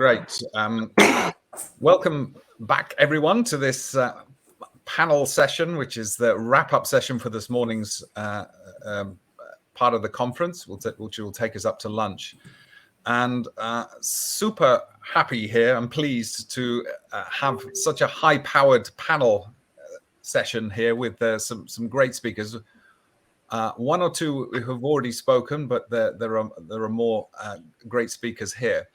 Great. Welcome back, everyone, to this panel session, which is the wrap-up session for this morning's part of the conference, which will take us up to lunch. And super happy here and pleased to have such a high-powered panel session here with some great speakers. One or two who have already spoken, but there are more great speakers here.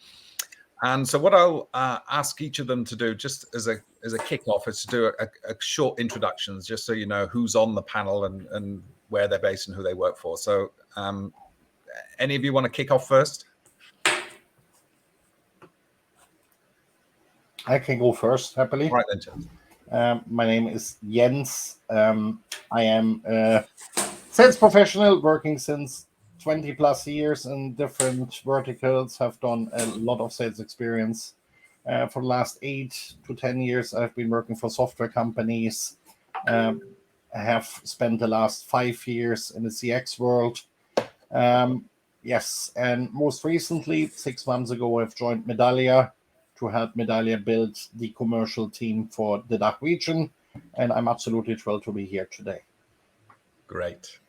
And so what I'll ask each of them to do, just as a kickoff, is to do a short introductions, just so you know who's on the panel and where they're based and who they work for. So any of you want to kick off first? I can go first, happily. Right then, Jens. My name is Jens. I am a sales professional working since 20 plus years in different verticals, have done a lot of sales experience. For the last 8 to 10 years, I've been working for software companies. I have spent the last 5 years in the CX world. Yes, and most recently, 6 months ago, I've joined Medallia to help Medallia build the commercial team for the DACH region. And I'm absolutely thrilled to be here today. Great.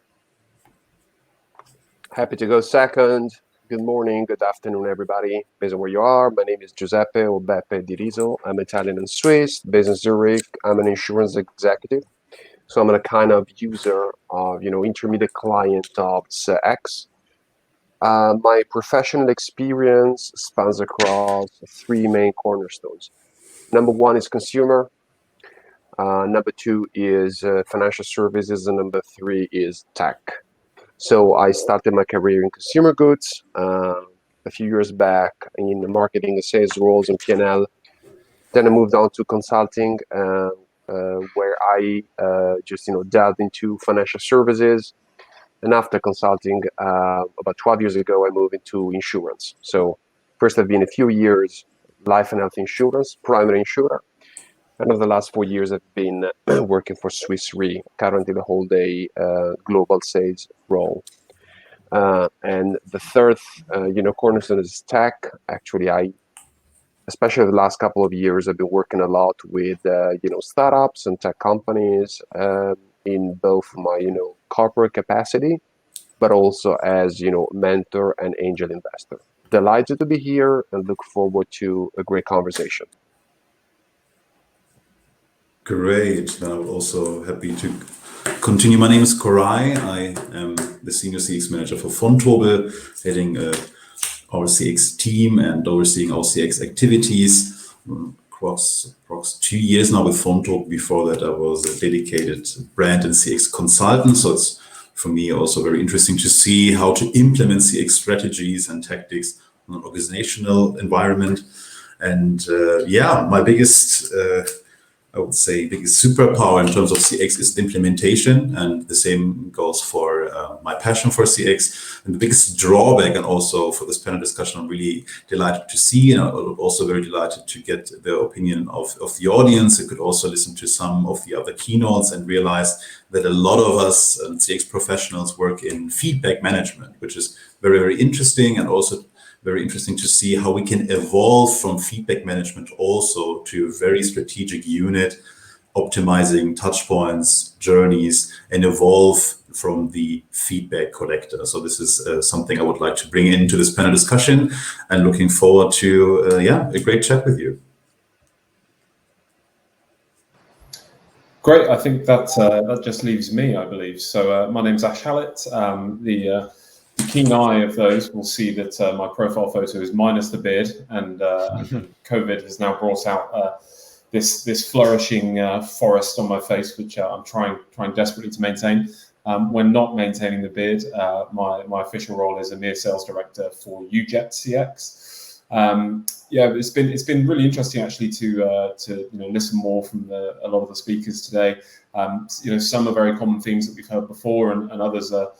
Happy to go second. Good morning, good afternoon, everybody. Based on where you are, my name is Giuseppe or Beppe di Riso. I'm Italian and Swiss, based in Zurich. I'm an insurance executive. So I'm a kind of user of, intermediate client of CX. My professional experience spans across 3 main cornerstones. Number 1 is consumer. Number 2 is financial services. And number 3 is tech. So I started my career in consumer goods a few years back in the marketing and sales roles in P&L. Then I moved on to consulting, where I just delved into financial services. And after consulting, about 12 years ago, I moved into insurance. So first I've been a few years life and health insurance, primary insurer. And over the last 4 years, I've been working for Swiss Re, currently the whole day global sales role. And the third, cornerstone is tech. Actually, especially the last couple of years, I've been working a lot with, startups and tech companies in both my, corporate capacity, but also as, mentor and angel investor. Delighted to be here and look forward to a great conversation. Great. Then I'm also happy to continue. My name is Koray. I am the Senior CX Manager for Vontobel, heading our CX team and overseeing our CX activities across 2 years now with Vontobel. Before that, I was a dedicated brand and CX consultant. So it's, for me, also very interesting to see how to implement CX strategies and tactics in an organizational environment. And my biggest superpower in terms of CX is the implementation, and the same goes for my passion for CX. And the biggest drawback, and also for this panel discussion, I'm really delighted to see, and I'm also very delighted to get the opinion of the audience. I could also listen to some of the other keynotes and realize that a lot of us CX professionals work in feedback management, which is very, very interesting, and also very interesting to see how we can evolve from feedback management also to a very strategic unit, optimizing touch points, journeys, and evolve from the feedback collector. So this is something I would like to bring into this panel discussion, and looking forward to a great chat with you. Great. I think that just leaves me, I believe. So my name's Hallett. The keen eye of those will see that my profile photo is minus the beard, and COVID has now brought out this flourishing forest on my face, which I'm trying desperately to maintain. When not maintaining the beard, my official role is EMEA Sales Director for ujet.cx. It's been really interesting actually to listen more from a lot of the speakers today. Some are very common themes that we've heard before, and others are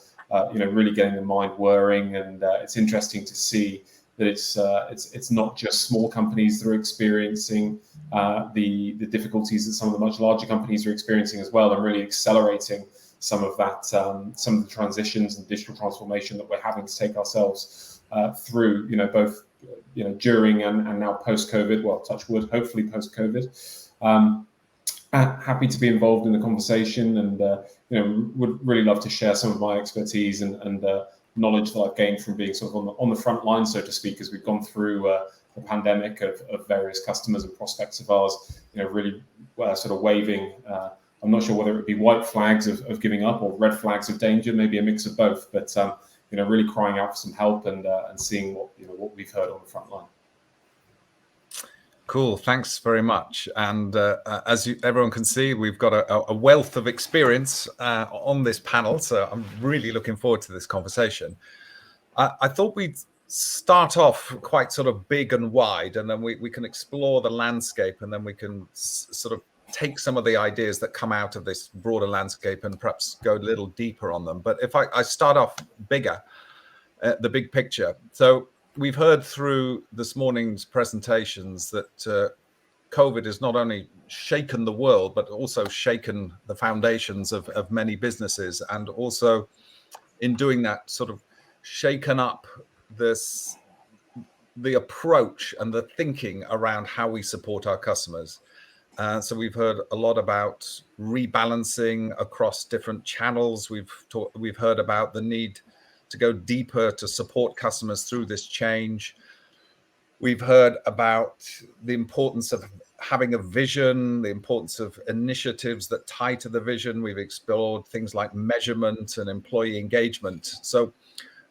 really getting the mind whirring, and it's interesting to see that it's not just small companies that are experiencing the difficulties that some of the much larger companies are experiencing as well, and really accelerating some of the transitions and digital transformation that we're having to take ourselves through, both during and now post-COVID, well, touch wood, hopefully post-COVID. Happy to be involved in the conversation, and would really love to share some of my expertise and knowledge that I've gained from being sort of on the front line, so to speak, as we've gone through the pandemic of various customers and prospects of ours, really sort of waving. I'm not sure whether it would be white flags of giving up or red flags of danger, maybe a mix of both, but really crying out for some help and seeing what we've heard on the front line. Cool, thanks very much. And as everyone can see, we've got a wealth of experience on this panel, so I'm really looking forward to this conversation. I thought we'd start off quite sort of big and wide, and then we can explore the landscape, and then we can sort of take some of the ideas that come out of this broader landscape and perhaps go a little deeper on them. But if I start off bigger, the big picture. So we've heard through this morning's presentations that COVID has not only shaken the world, but also shaken the foundations of many businesses, and also in doing that sort of shaken up the approach and the thinking around how we support our customers. So we've heard a lot about rebalancing across different channels. We've heard about the need to go deeper to support customers through this change. We've heard about the importance of having a vision, the importance of initiatives that tie to the vision. We've explored things like measurement and employee engagement. So,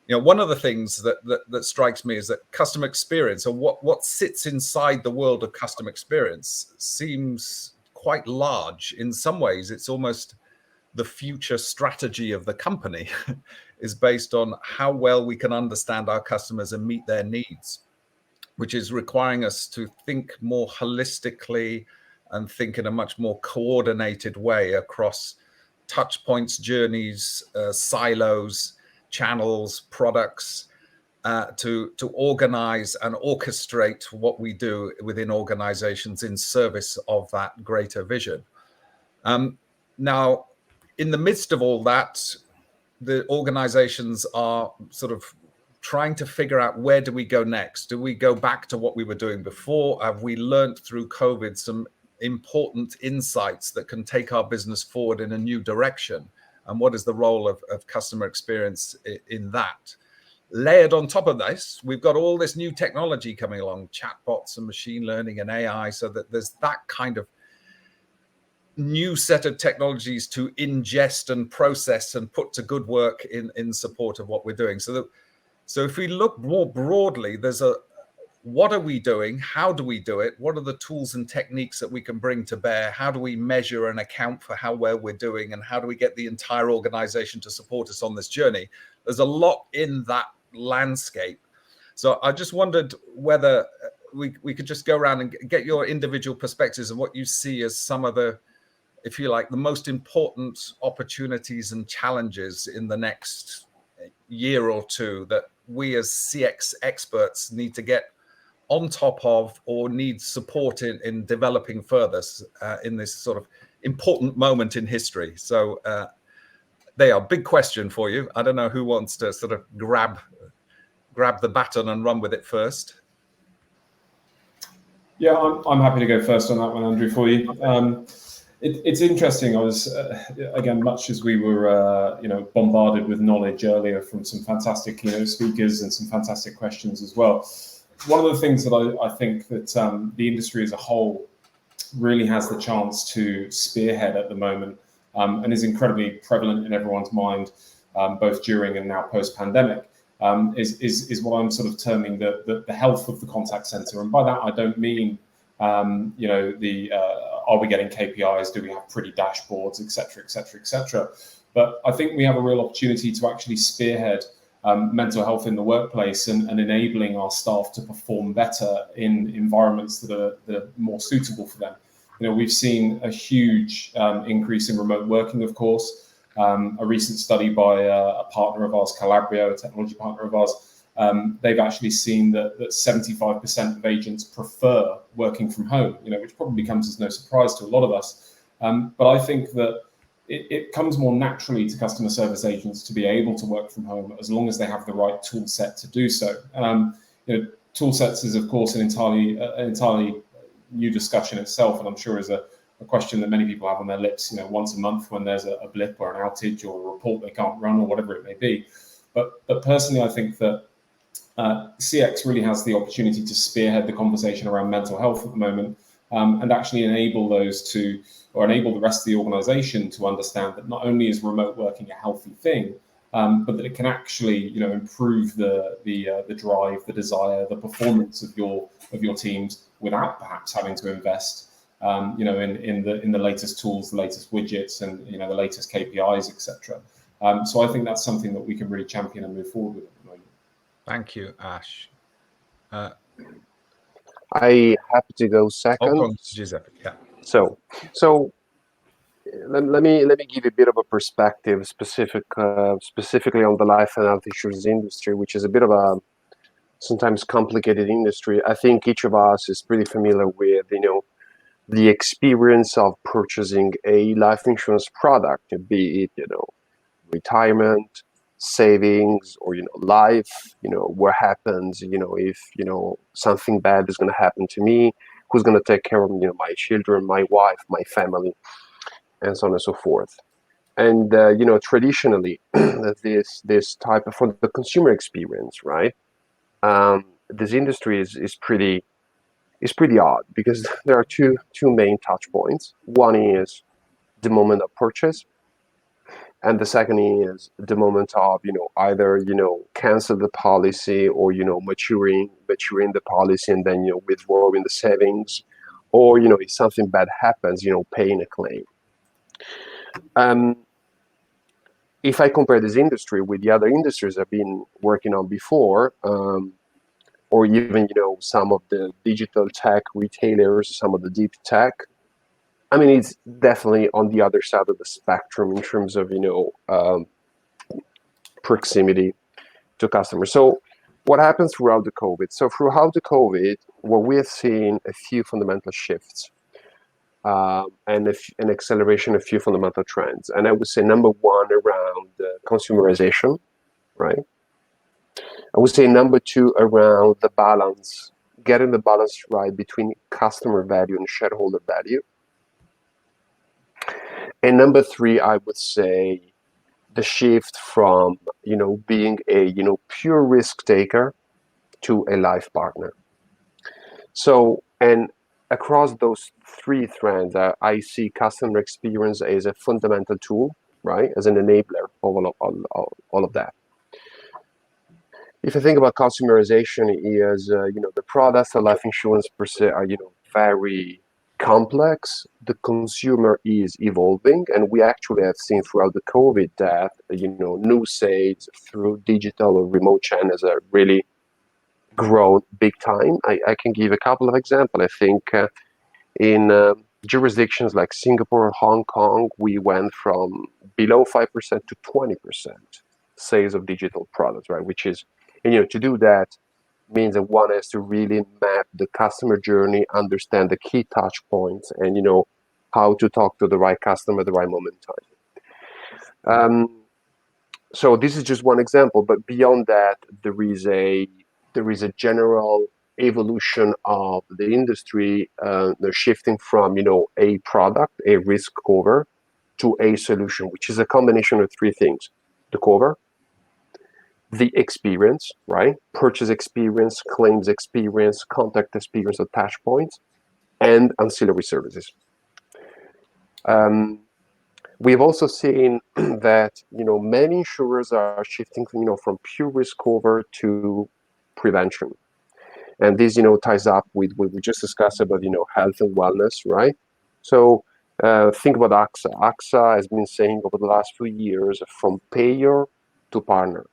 one of the things that strikes me is that customer experience, or what sits inside the world of customer experience, seems quite large. In some ways, it's almost the future strategy of the company is based on how well we can understand our customers and meet their needs, which is requiring us to think more holistically and think in a much more coordinated way across touch points, journeys, silos, channels, products, to organize and orchestrate what we do within organizations in service of that greater vision. Now, in the midst of all that, the organizations are sort of trying to figure out, where do we go next? Do we go back to what we were doing before? Have we learned through COVID some important insights that can take our business forward in a new direction? And what is the role of customer experience in that? Layered on top of this, we've got all this new technology coming along, chatbots and machine learning and AI, so that there's that kind of new set of technologies to ingest and process and put to good work in support of what we're doing. So if we look more broadly, there's what are we doing? How do we do it? What are the tools and techniques that we can bring to bear? How do we measure and account for how well we're doing? And how do we get the entire organization to support us on this journey? There's a lot in that landscape. So I just wondered whether we could just go around and get your individual perspectives and what you see as some of the, if you like, the most important opportunities and challenges in the next year or two that we as CX experts need to get on top of, or need support in developing further in this sort of important moment in history. So they are big question for you. I don't know who wants to sort of grab the baton and run with it first. Yeah, I'm happy to go first on that one, Andrew, for you. It's interesting. I was again, much as we were bombarded with knowledge earlier from some fantastic keynote speakers and some fantastic questions as well. One of the things that I think that the industry as a whole really has the chance to spearhead at the moment, and is incredibly prevalent in everyone's mind, both during and now post-pandemic, is what I'm sort of terming the health of the contact center. And by that, I don't mean are we getting KPIs? Do we have pretty dashboards, et cetera, et cetera, et cetera? But I think we have a real opportunity to actually spearhead mental health in the workplace and enabling our staff to perform better in environments that are more suitable for them. We've seen a huge increase in remote working, of course. A recent study by a partner of ours, Calabria, a technology partner of ours, they've actually seen that 75% of agents prefer working from home, which probably comes as no surprise to a lot of us. But I think that it comes more naturally to customer service agents to be able to work from home as long as they have the right tool set to do so. tool sets is, of course, an entirely new discussion itself, and I'm sure is a question that many people have on their lips, once a month when there's a blip or an outage or a report they can't run or whatever it may be. But personally, I think that CX really has the opportunity to spearhead the conversation around mental health at the moment, and actually enable the rest of the organization to understand that not only is remote working a healthy thing, but that it can actually, improve the drive, the desire, the performance of your teams without perhaps having to invest, in the latest tools, the latest widgets, and the latest KPIs, etc. So I think that's something that we can really champion and move forward with at the moment. Thank you, Ash. I happy to go second. Giuseppe. Yeah. So let me give you a bit of a perspective, specifically on the life and health insurance industry, which is a bit of a sometimes complicated industry. I think each of us is pretty familiar with the experience of purchasing a life insurance product, be it retirement, savings, or life. What happens if something bad is going to happen to me, who's going to take care of my children, my wife, my family, and so on and so forth. And traditionally this type of, for the consumer experience, right, this industry is pretty odd, because there are two main touch points. One is the moment of purchase, and the second is the moment of either cancel the policy, or maturing the policy and then withdrawing the savings, or if something bad happens, paying a claim. If I compare this industry with the other industries I've been working on before, or even some of the digital tech retailers, some of the deep tech, I mean, it's definitely on the other side of the spectrum in terms of proximity to customers. So what happens throughout the COVID? So throughout the COVID, what we have seen a few fundamental shifts, and an acceleration of a few fundamental trends. And I would say number one, around consumerization, right? I would say number two, around the balance, getting the balance right between customer value and shareholder value. And number three, I would say the shift from being a pure risk taker to a life partner. So, and across those three trends, I see customer experience as a fundamental tool, right, as an enabler of all of that. If you think about consumerization, is the products of life insurance per se are very complex. The consumer is evolving, and we actually have seen throughout the COVID that new sales through digital or remote channels are really grown big time. I can give a couple of examples. I think in jurisdictions like Singapore or Hong Kong, we went from below 5% to 20% sales of digital products, right? Which is, to do that means that one has to really map the customer journey, understand the key touch points, and how to talk to the right customer at the right moment in time. So this is just one example, but beyond that, there is a general evolution of the industry, they're shifting from a product, a risk cover, to a solution, which is a combination of three things: the cover, the experience, right? Purchase experience, claims experience, contact experience, attach points, and ancillary services. We've also seen that many insurers are shifting from pure risk cover to prevention, and this ties up with what we just discussed about health and wellness, right? So think about AXA. AXA has been saying over the last few years, from payer to partner,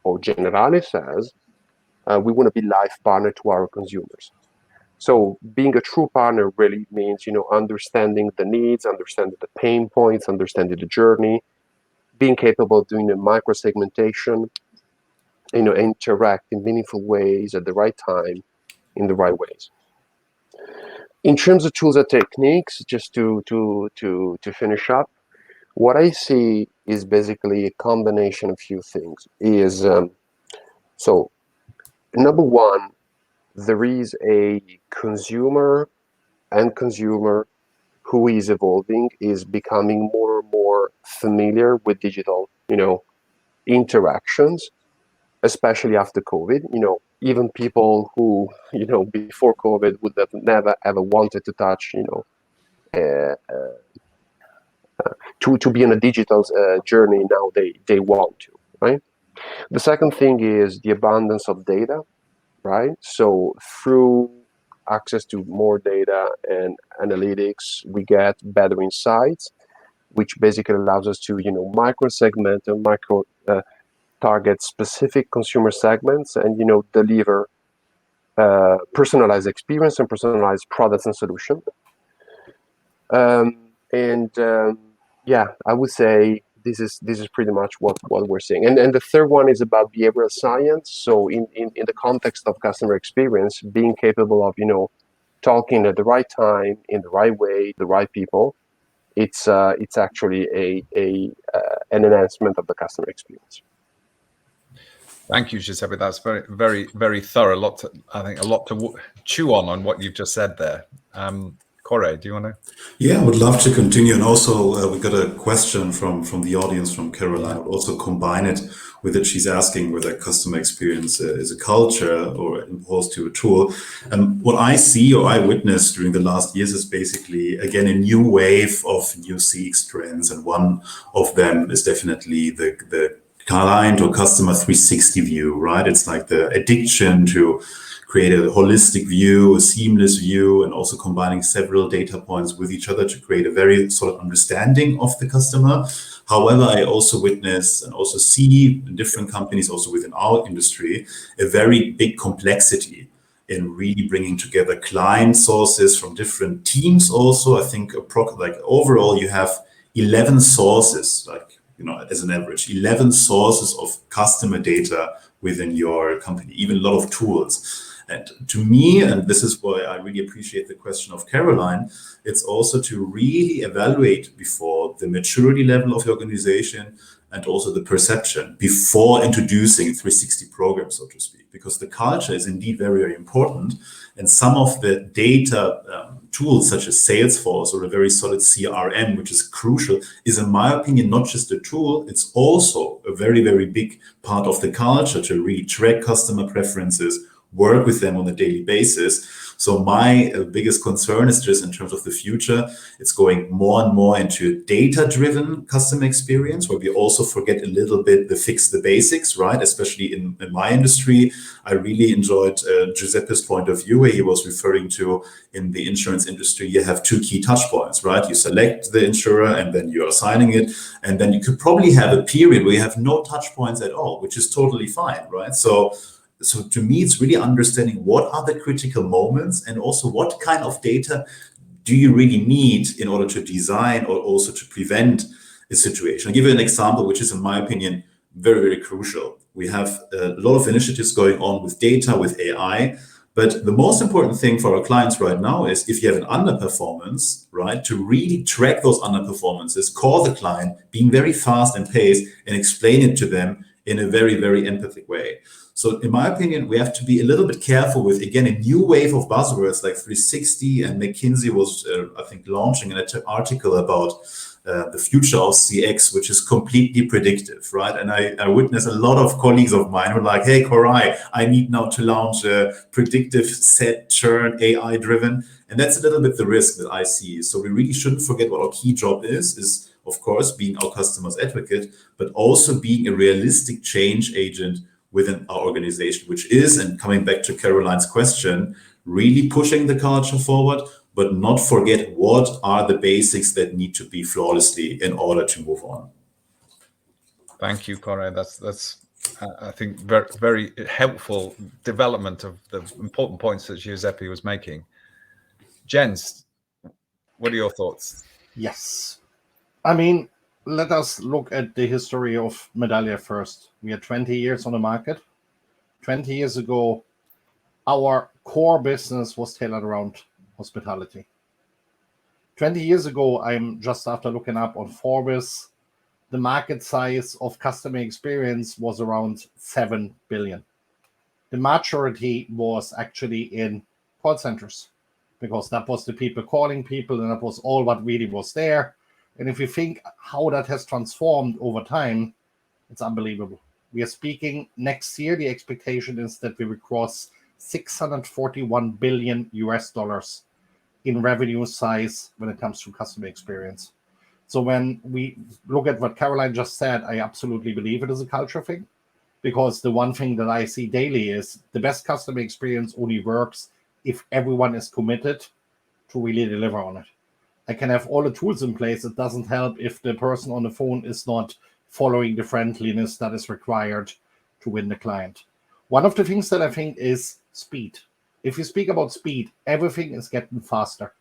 or Generali says, we want to be life partner to our consumers. So being a true partner really means, understanding the needs, understanding the pain points, understanding the journey, being capable of doing a micro segmentation, interact in meaningful ways at the right time, in the right ways. In terms of tools and techniques, just to finish up, what I see is basically a combination of few things. So number one, there is a consumer who is evolving, is becoming more and more familiar with digital, interactions, especially after COVID. Even people who, before COVID would have never ever wanted to touch, to be on a digital journey, now they want to, right? The second thing is the abundance of data, right? So through access to more data and analytics, we get better insights, which basically allows us to, micro segment and micro target specific consumer segments, and deliver personalized experience and personalized products and solutions. Yeah, I would say this is pretty much what we're seeing. And the third one is about behavioral science. So in the context of customer experience, being capable of talking at the right time, in the right way, the right people, it's actually an enhancement of the customer experience. Thank you, Giuseppe. That's very, very, very thorough. I think a lot to chew on what you've just said there. Koray, do you want to? Yeah, I would love to continue. And also, we got a question from the audience from Caroline. I would also combine it with it. She's asking whether customer experience is a culture or imposed to a tool. What I see or I witnessed during the last years is basically, again, a new wave of new CX trends. And one of them is definitely the client or customer 360 view, right? It's like the addiction to create a holistic view, a seamless view, and also combining several data points with each other to create a very sort of understanding of the customer. However, I also witness and also see in different companies, also within our industry, a very big complexity in really bringing together client sources from different teams. Also, I think like overall you have 11 sources, like, as an average, 11 sources of customer data within your company, even a lot of tools. And to me, and this is why I really appreciate the question of Caroline, it's also to really evaluate before the maturity level of the organization and also the perception before introducing 360 programs, so to speak, because the culture is indeed very, very important. And some of the data tools such as Salesforce or a very solid CRM, which is crucial, is in my opinion, not just a tool, it's also a very, very big part of the culture to really track customer preferences, work with them on a daily basis. So my biggest concern is just in terms of the future, it's going more and more into data-driven customer experience, where we also forget a little bit the fix the basics, right? Especially in my industry. I really enjoyed Giuseppe's point of view, where he was referring to in the insurance industry, you have two key touch points, right? You select the insurer and then you are signing it. And then you could probably have a period where you have no touch points at all, which is totally fine, right? So to me, it's really understanding what are the critical moments and also what kind of data do you really need in order to design or also to prevent a situation. I'll give you an example, which is, in my opinion, very, very crucial. We have a lot of initiatives going on with data, with AI, but the most important thing for our clients right now is if you have an underperformance, right, to really track those underperformances, call the client, being very fast and paced, and explain it to them in a very, very empathic way. So in my opinion, we have to be a little bit careful with, again, a new wave of buzzwords like 360, and McKinsey was, I think, launching an article about the future of CX, which is completely predictive, right? And I witness a lot of colleagues of mine who are like, hey, Koray, I need now to launch a predictive set churn, AI-driven. And that's a little bit the risk that I see. So we really shouldn't forget what our key job is of course, being our customer's advocate, but also being a realistic change agent within our organization, which is, and coming back to Caroline's question, really pushing the culture forward, but not forget what are the basics that need to be flawlessly in order to move on. Thank you, Koray. That's I think very, very helpful development of the important points that Giuseppe was making. Jens, what are your thoughts? Yes. I mean, let us look at the history of Medallia first. We are 20 years on the market. 20 years ago, our core business was tailored around hospitality. 20 years ago, I'm just after looking up on Forbes, the market size of customer experience was around 7 billion. the majority was actually in call centers, because that was the people calling people, and that was all what really was there. And if you think how that has transformed over time, it's unbelievable. We are speaking next year, the expectation is that we will cross 641 billion US dollars in revenue size when it comes to customer experience. So when we look at what Caroline just said, I absolutely believe it is a culture thing, because the one thing that I see daily is the best customer experience only works if everyone is committed to really deliver on it. I can have all the tools in place. It doesn't help if the person on the phone is not following the friendliness that is required to win the client. One of the things that I think is speed. If you speak about speed, everything is getting faster.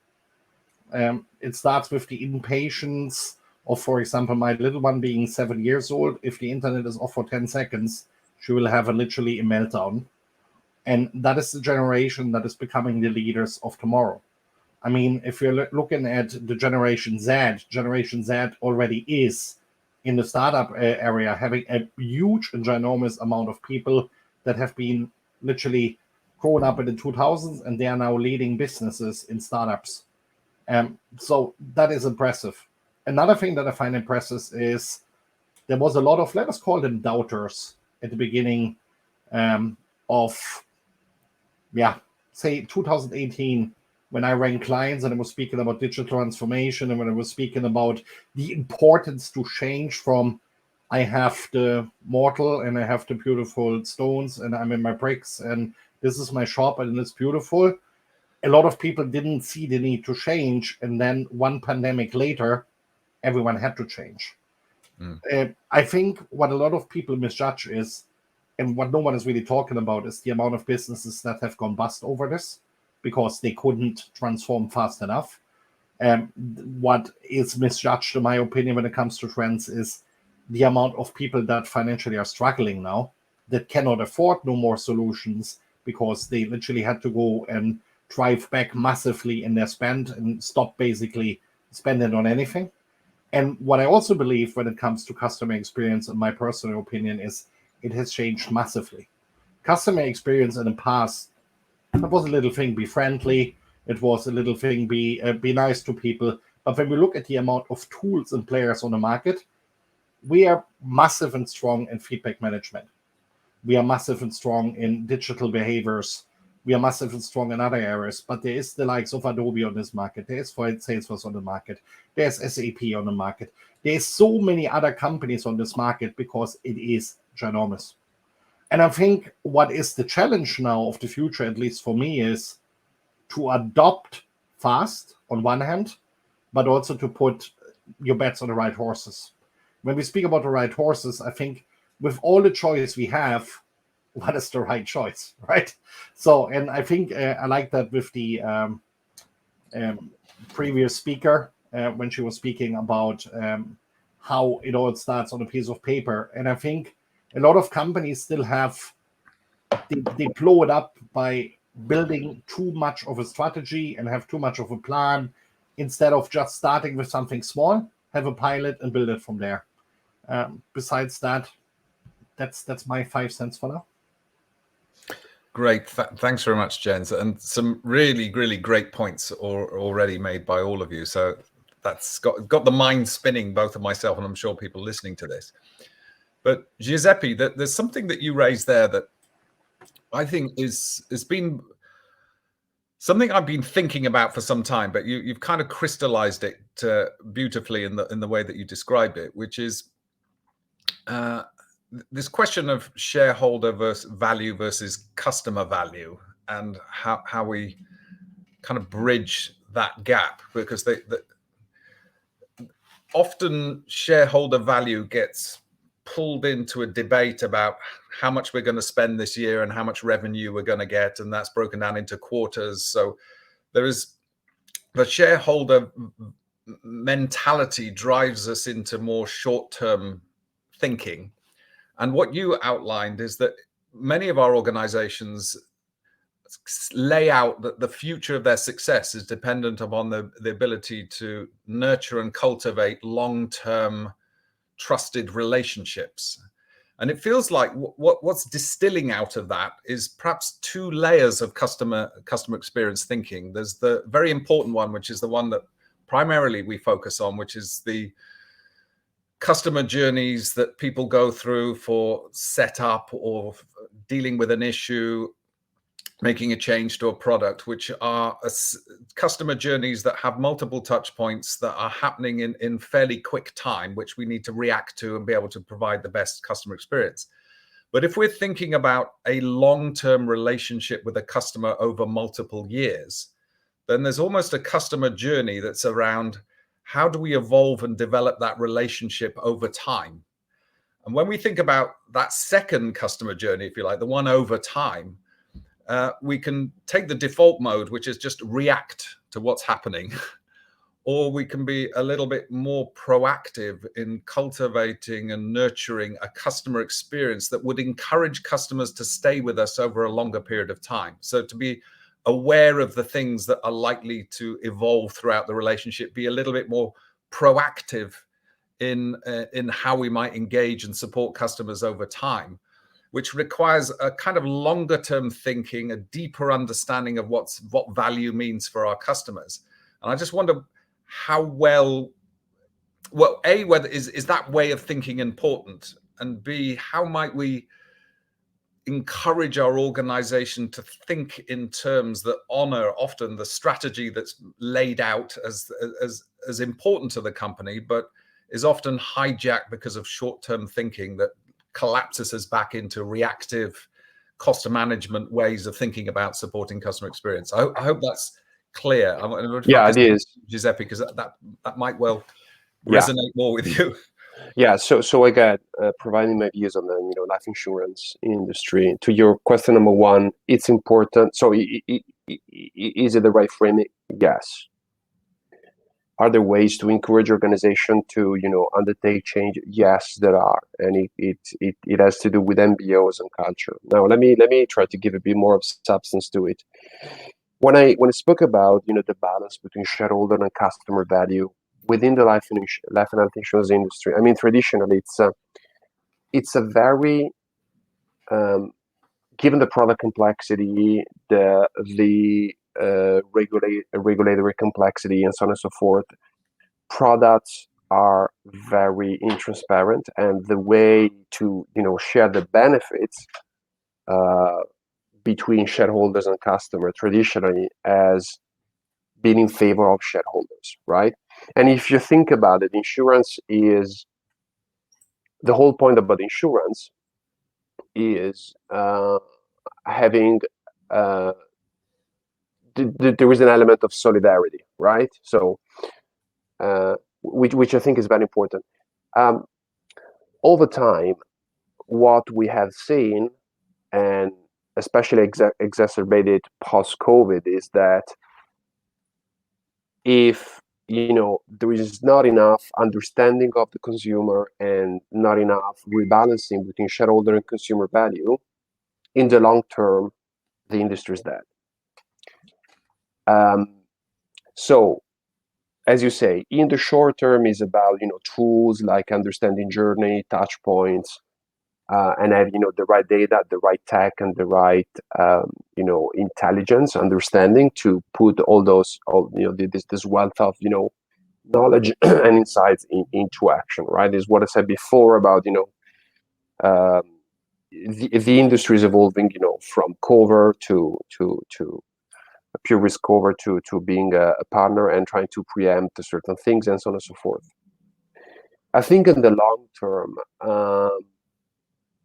It starts with the impatience of, for example, my little one being 7 years old. If the internet is off for 10 seconds, she will have literally a meltdown. And that is the generation that is becoming the leaders of tomorrow. I mean, if you're looking at the Generation Z already is in the startup area, having a huge and ginormous amount of people that have been literally grown up in the 2000s, and they are now leading businesses in startups. So that is impressive. Another thing that I find impressive is there was a lot of, let us call them doubters at the beginning of, say 2018, when I ran clients and I was speaking about digital transformation, and when I was speaking about the importance to change from I have the mortal and I have the beautiful stones and I'm in my bricks and this is my shop and it's beautiful. A lot of people didn't see the need to change. And then one pandemic later, everyone had to change. I think what a lot of people misjudge is, and what no one is really talking about, is the amount of businesses that have gone bust over this because they couldn't transform fast enough. What is misjudged, in my opinion, when it comes to trends is the amount of people that financially are struggling now, that cannot afford no more solutions because they literally had to go and drive back massively in their spend and stop basically spending on anything. And what I also believe when it comes to customer experience, in my personal opinion, is it has changed massively. Customer experience in the past, it was a little thing, be friendly. It was a little thing, be nice to people. But when we look at the amount of tools and players on the market, we are massive and strong in feedback management. We are massive and strong in digital behaviors. We are massive and strong in other areas. But there is the likes of Adobe on this market. There is Salesforce on the market. There's SAP on the market. There's so many other companies on this market because it is ginormous. And I think what is the challenge now of the future, at least for me, is to adopt fast on one hand, but also to put your bets on the right horses. When we speak about the right horses, I think with all the choice we have, what is the right choice, right? So, and I think I like that with the previous speaker when she was speaking about how it all starts on a piece of paper. And I think a lot of companies still have, they blow it up by building too much of a strategy and have too much of a plan instead of just starting with something small, have a pilot and build it from there. Besides that, that's my 5 cents for now. Great. Thanks very much, Jens. And some really, really great points already made by all of you. So that's got the mind spinning, both of myself and I'm sure people listening to this. But Giuseppe, there's something that you raised there that I think has been something I've been thinking about for some time, but you've kind of crystallized it beautifully in the way that you described it, which is this question of shareholder value versus customer value, and how we kind of bridge that gap, because often shareholder value gets pulled into a debate about how much we're going to spend this year and how much revenue we're going to get, and that's broken down into quarters. So there is the shareholder mentality drives us into more short-term thinking. And what you outlined is that many of our organizations lay out that the future of their success is dependent upon the ability to nurture and cultivate long-term trusted relationships. And it feels like what's distilling out of that is perhaps two layers of customer experience thinking. There's the very important one, which is the one that primarily we focus on, which is the customer journeys that people go through for setup or dealing with an issue, making a change to a product, which are customer journeys that have multiple touch points that are happening in fairly quick time, which we need to react to and be able to provide the best customer experience. But if we're thinking about a long-term relationship with a customer over multiple years, then there's almost a customer journey that's around how do we evolve and develop that relationship over time. And when we think about that second customer journey, if you like, the one over time, we can take the default mode, which is just react to what's happening, or we can be a little bit more proactive in cultivating and nurturing a customer experience that would encourage customers to stay with us over a longer period of time. So to be aware of the things that are likely to evolve throughout the relationship, be a little bit more proactive in how we might engage and support customers over time, which requires a kind of longer term thinking, a deeper understanding of what value means for our customers. And I just wonder how whether is that way of thinking important, and B, how might we encourage our organization to think in terms that honor often the strategy that's laid out as important to the company, but is often hijacked because of short-term thinking that collapses us back into reactive cost management ways of thinking about supporting customer experience. I hope that's clear. Yeah, it is, Giuseppe, because that might well resonate more with you. Yeah, so I got providing my views on the life insurance industry. To your question number one, it's important. So is it the right framing? Yes. Are there ways to encourage organization to undertake change? Yes, there are, and it has to do with MBOs and culture. Now let me try to give a bit more of substance to it. When I spoke about the balance between shareholder and customer value within the life and health insurance industry, I mean, traditionally it's a very given the product complexity, the regulatory complexity, and so on and so forth, products are very intransparent, and the way to share the benefits between shareholders and customer traditionally has been in favor of shareholders, right? And if you think about it, insurance is the whole point about insurance is having there is an element of solidarity, right? So which I think is very important. Over time, what we have seen, and especially exacerbated post-COVID, is that if there is not enough understanding of the consumer and not enough rebalancing between shareholder and consumer value, in the long term, the industry is dead. So, as you say, in the short term is about tools like understanding journey, touch points, and have the right data, the right tech, and the right intelligence, understanding to put all this wealth of knowledge and insights into action. Right, is what I said before about the industry is evolving, from cover to a pure risk cover to being a partner and trying to preempt certain things and so on and so forth. I think in the long term,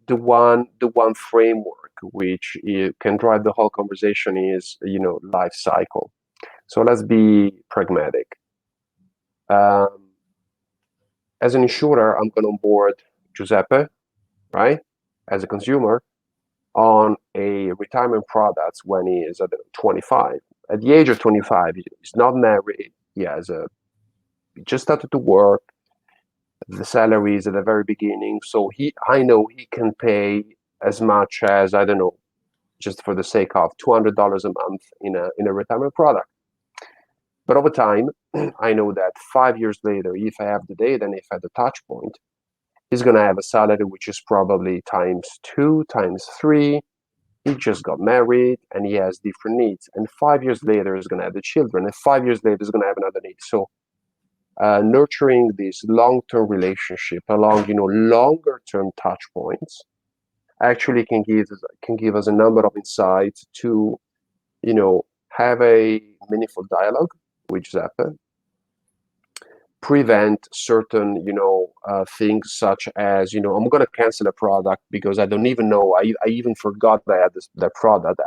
the one framework which can drive the whole conversation is life cycle. So let's be pragmatic. As an insurer, I'm going to onboard Giuseppe, right, as a consumer, on a retirement product when he is at 25. At the age of 25, he's not married. He just started to work. The salary is at the very beginning, so I know he can pay as much as, I don't know, just for the sake of $200 a month in a retirement product. But over time, I know that 5 years later, if I have the data and if I have the touch point, He's going to have a salary which is probably ×2, ×3. He just got married and he has different needs. And 5 years later, he's going to have the children. And 5 years later, he's going to have another need. So nurturing this long-term relationship along, longer-term touch points actually can give us a number of insights to, have a meaningful dialogue with Giuseppe, prevent certain, things such as, I'm going to cancel a product because I don't even know, I even forgot that I had that product.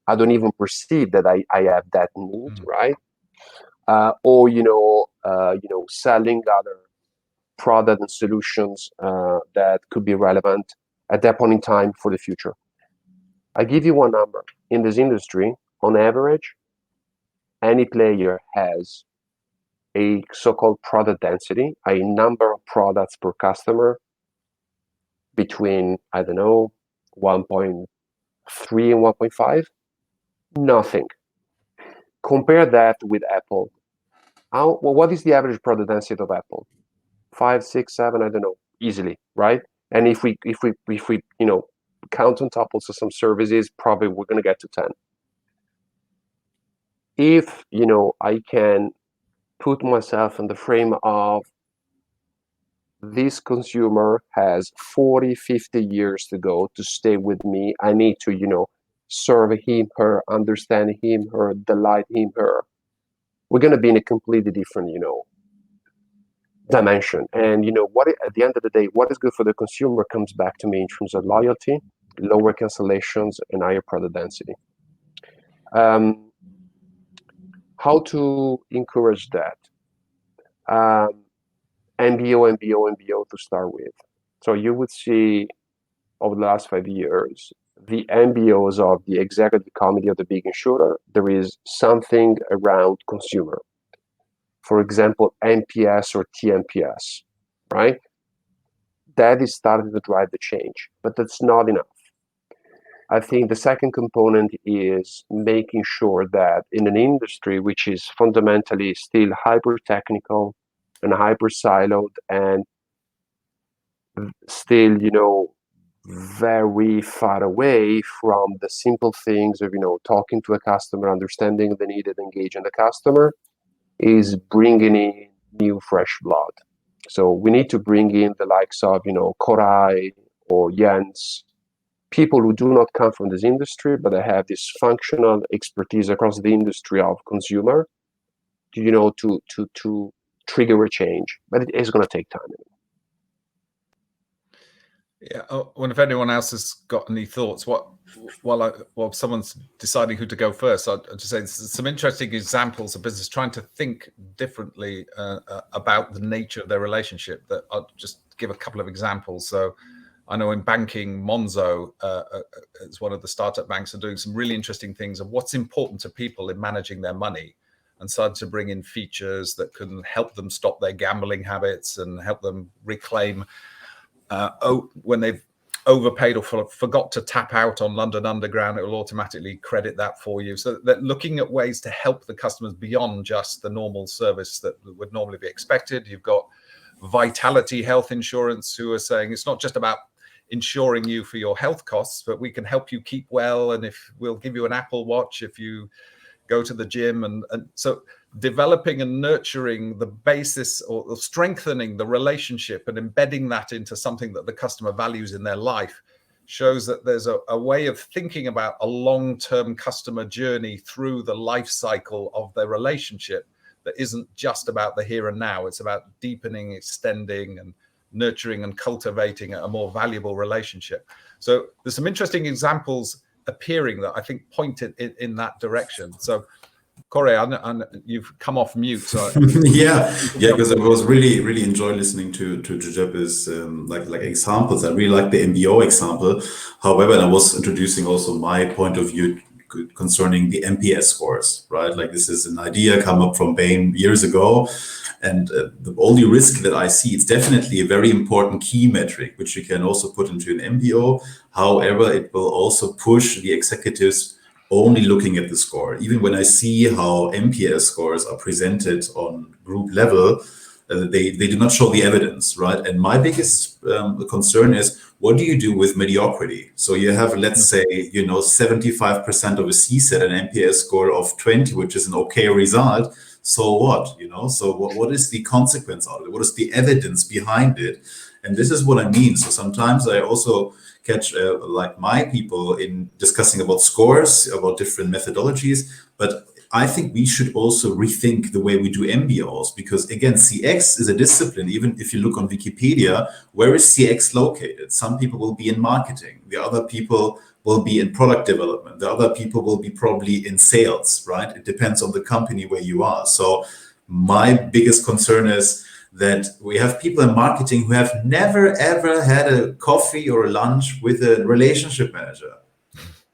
I don't even perceive that I have that need, right? Or, selling other products and solutions that could be relevant at that point in time for the future. I give you one number. In this industry, on average, any player has a so-called product density, a number of products per customer between, 1.3 and 1.5. Nothing. Compare that with Apple. What is the average product density of Apple? 5, 6, 7, I don't know, easily, right? And if we count on top also some services, probably we're going to get to 10. If, I can put myself in the frame of this consumer has 40, 50 years to go to stay with me. I need to, serve him, her, understand him, her, delight him, her. We're going to be in a completely different, dimension. And, at the end of the day, what is good for the consumer comes back to me in terms of loyalty, lower cancellations, and higher product density. How to encourage that? MBO to start with. So you would see over the last 5 years, the MBOs of the executive committee of the big insurer, there is something around consumer. For example, NPS or TNPS, right? That is starting to drive the change, but that's not enough. I think the second component is making sure that in an industry which is fundamentally still hyper-technical and hyper-siloed and still, very far away from the simple things of, talking to a customer, understanding the need and engaging the customer, is bringing in new, fresh blood. So we need to bring in the likes of, Koray or Jens, people who do not come from this industry, but they have this functional expertise across the industry of consumer, to trigger a change. But it is going to take time. Yeah. Oh, well, if anyone else has got any thoughts, while someone's deciding who to go first, I'd just say some interesting examples of business trying to think differently about the nature of their relationship. That I'll just give a couple of examples. So I know in banking, Monzo is one of the startup banks, are doing some really interesting things of what's important to people in managing their money, and started to bring in features that can help them stop their gambling habits and help them reclaim when they've overpaid or forgot to tap out on London Underground, it will automatically credit that for you. So that looking at ways to help the customers beyond just the normal service that would normally be expected. You've got Vitality Health Insurance who are saying it's not just about insuring you for your health costs, but we can help you keep well, and if we'll give you an Apple Watch if you go to the gym. And so developing and nurturing the basis or strengthening the relationship and embedding that into something that the customer values in their life shows that there's a way of thinking about a long-term customer journey through the life cycle of their relationship that isn't just about the here and now. It's about deepening, extending, and nurturing and cultivating a more valuable relationship. So there's some interesting examples appearing that I think pointed in that direction. So Koray, you've come off mute. So yeah, because I was really enjoyed listening to Giuseppe's like examples. I really like the MBO example. However, I was introducing also my point of view concerning the NPS scores, right? Like this is an idea come up from Bain years ago, and the only risk that I see, it's definitely a very important key metric which you can also put into an MBO. However, it will also push the executives only looking at the score. Even when I see how NPS scores are presented on group level, they do not show the evidence, right? And my biggest concern is, what do you do with mediocrity? So you have, let's say, 75% of a CSAT, an NPS score of 20, which is an okay result. So what? So what is the consequence of it? What is the evidence behind it? And this is what I mean. So sometimes I also catch like my people in discussing about scores, about different methodologies, but I think we should also rethink the way we do MBOs, because again, CX is a discipline. Even if you look on Wikipedia, where is CX located? Some people will be in marketing. The other people will be in product development. The other people will be probably in sales, right? It depends on the company where you are. So my biggest concern is that we have people in marketing who have never, ever had a coffee or a lunch with a relationship manager,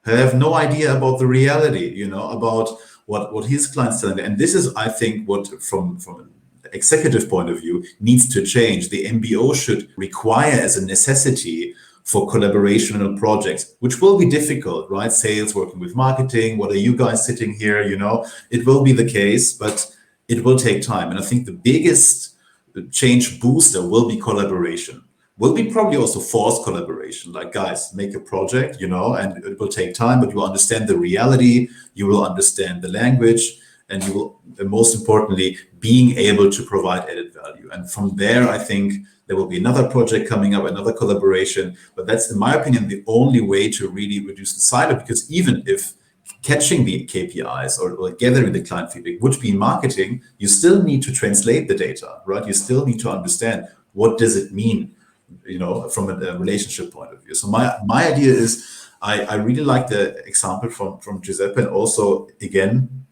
who have no idea about the reality, about what his clients tell them. And this is, I think, what from an executive point of view needs to change. The MBO should require as a necessity for collaboration on projects, which will be difficult, right? Sales working with marketing. What are you guys sitting here? It will be the case, but it will take time. And I think the biggest change booster will be collaboration. Will be probably also forced collaboration, like, guys, make a project, and it will take time, but you will understand the reality, you will understand the language, and you will, most importantly, being able to provide added value. And from there, I think there will be another project coming up, another collaboration, but that's, in my opinion, the only way to really reduce the silo, because even if catching the KPIs or gathering the client feedback would be marketing, you still need to translate the data, right? You still need to understand what does it mean, from a relationship point of view. So my idea is, I really like the example from Giuseppe, and also again,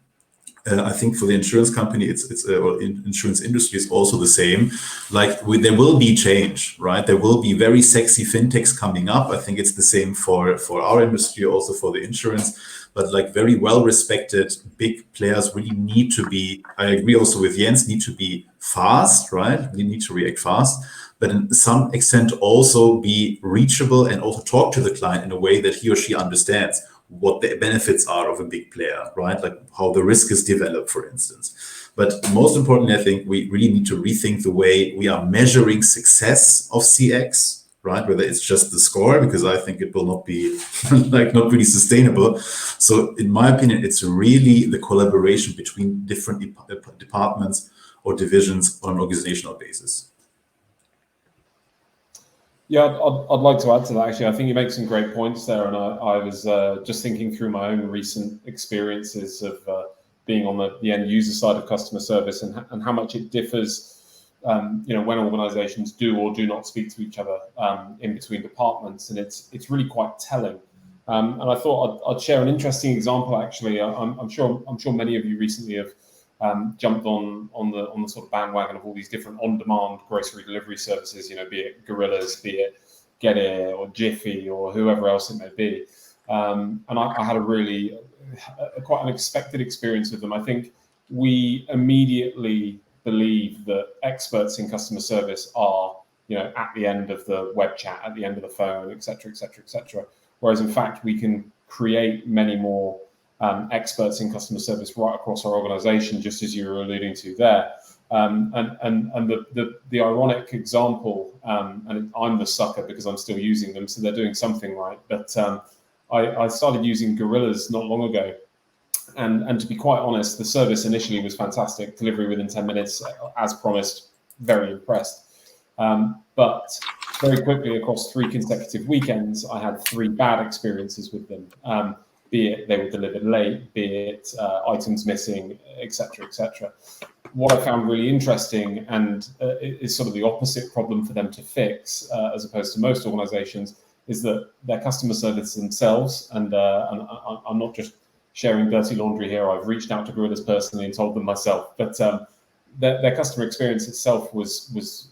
I think for the insurance company, or insurance industry is also the same. Like there will be change, right? There will be very sexy fintechs coming up. I think it's the same for our industry, also for the insurance. But like very well-respected big players really need to be, I agree also with Jens, need to be fast, right? We need to react fast, but in some extent also be reachable and also talk to the client in a way that he or she understands what the benefits are of a big player, right? Like how the risk is developed, for instance. But most importantly, I think we really need to rethink the way we are measuring success of CX, right? Whether it's just the score, because I think it will not be not really sustainable. So in my opinion, it's really the collaboration between different departments or divisions on an organizational basis. Yeah, I'd like to add to that, actually. I think you make some great points there. And I was just thinking through my own recent experiences of being on the end user side of customer service, and how much it differs when organizations do or do not speak to each other in between departments. And it's really quite telling. And I thought I'd share an interesting example, actually. I'm sure many of you recently have jumped on the sort of bandwagon of all these different on-demand grocery delivery services, be it Gorillas, be it Get It or Jiffy or whoever else it may be. And I had a really quite unexpected experience with them. I think we immediately believe that experts in customer service are, at the end of the web chat, at the end of the phone, et cetera, et cetera, et cetera. Whereas in fact, we can create many more experts in customer service right across our organization, just as you were alluding to there. And the ironic example, and I'm the sucker because I'm still using them, so they're doing something right. But I started using Gorillas not long ago. And to be quite honest, the service initially was fantastic, delivery within 10 minutes, as promised, very impressed. But very quickly, across 3 consecutive weekends, I had 3 bad experiences with them. Be it they were delivered late, be it items missing, etc., etc. What I found really interesting, and is sort of the opposite problem for them to fix, as opposed to most organizations, is that their customer service themselves, and I'm not just sharing dirty laundry here, I've reached out to Gorillas personally and told them myself, but their customer experience itself was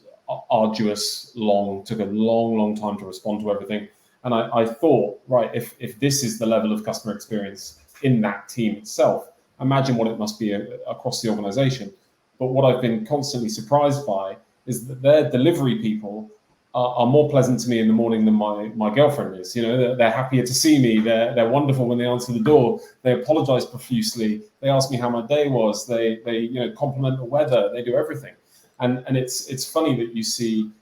arduous, long, took a long time to respond to everything. And I thought, right, if this is the level of customer experience in that team itself, imagine what it must be across the organization. But what I've been constantly surprised by is that their delivery people are more pleasant to me in the morning than my girlfriend is. They're happier to see me. They're wonderful when they answer the door. They apologize profusely. They ask me how my day was. They compliment the weather. They do everything. And it's funny that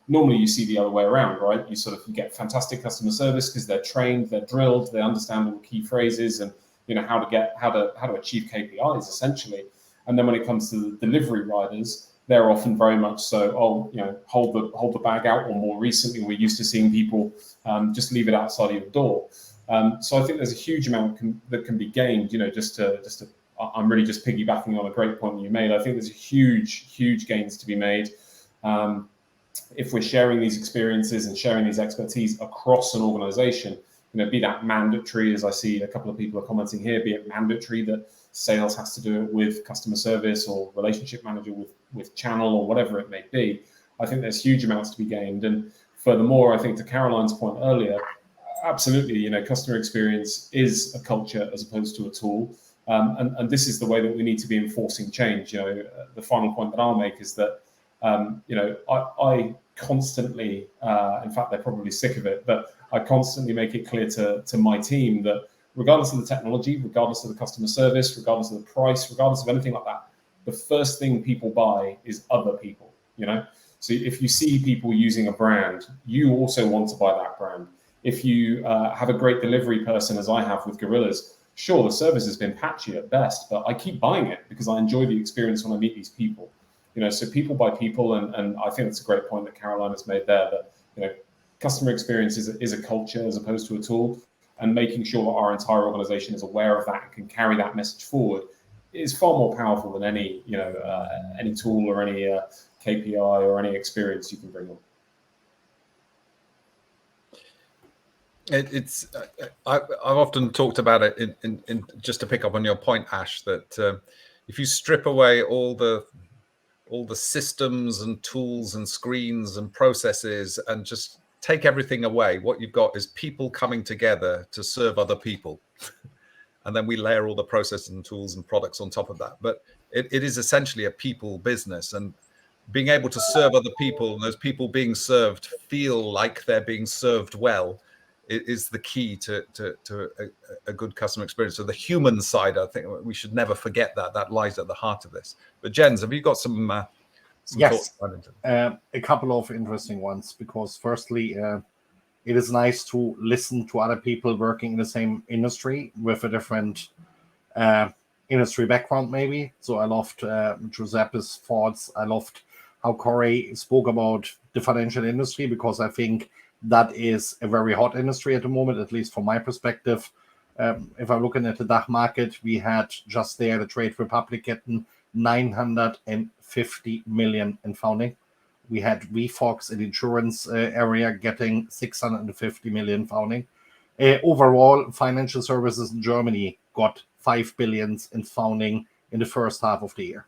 normally you see the other way around, right? You get fantastic customer service because they're trained, they're drilled, they understand all the key phrases and how to achieve KPIs essentially. And then when it comes to the delivery riders, they're often very much so, hold the bag out. Or more recently, we're used to seeing people just leave it outside of your door. So I think there's a huge amount that can be gained. I'm really just piggybacking on a great point that you made. I think there's huge gains to be made if we're sharing these experiences and sharing these expertise across an organization. Be that mandatory, as I see a couple of people are commenting here, be it mandatory that sales has to do it with customer service or relationship manager with channel or whatever it may be. I think there's huge amounts to be gained. And furthermore, I think to Caroline's point earlier, absolutely, customer experience is a culture as opposed to a tool. And this is the way that we need to be enforcing change. The final point that I'll make is that, I constantly, in fact, they're probably sick of it, but I constantly make it clear to my team that regardless of the technology, regardless of the customer service, regardless of the price, regardless of anything like that, the first thing people buy is other people, So if you see people using a brand, you also want to buy that brand. If you have a great delivery person, as I have with Gorillas, sure, the service has been patchy at best, but I keep buying it because I enjoy the experience when I meet these people. So people buy people, and I think that's a great point that Caroline has made there, that customer experience is a culture as opposed to a tool, and making sure that our entire organization is aware of that and can carry that message forward is far more powerful than any tool or any KPI or any experience you can bring on. I've often talked about it in just to pick up on your point, Ash, that if you strip away all the systems and tools and screens and processes and just take everything away, what you've got is people coming together to serve other people. And then we layer all the processes and tools and products on top of that. But it is essentially a people business, and being able to serve other people and those people being served feel like they're being served well is the key to a good customer experience. So the human side, I think we should never forget that lies at the heart of this. But Jens, have you got some yes, thoughts? A couple of interesting ones, because firstly, it is nice to listen to other people working in the same industry with a different industry background, maybe. So I loved Giuseppe's thoughts. I loved how Koray spoke about the financial industry, because I think that is a very hot industry at the moment, at least from my perspective. If I'm looking at the DACH market, we had just there the Trade Republic getting 950 million in funding. We had VFox in the insurance area getting 650 million funding. Overall, financial services in Germany got 5 billion in funding in the first half of the year.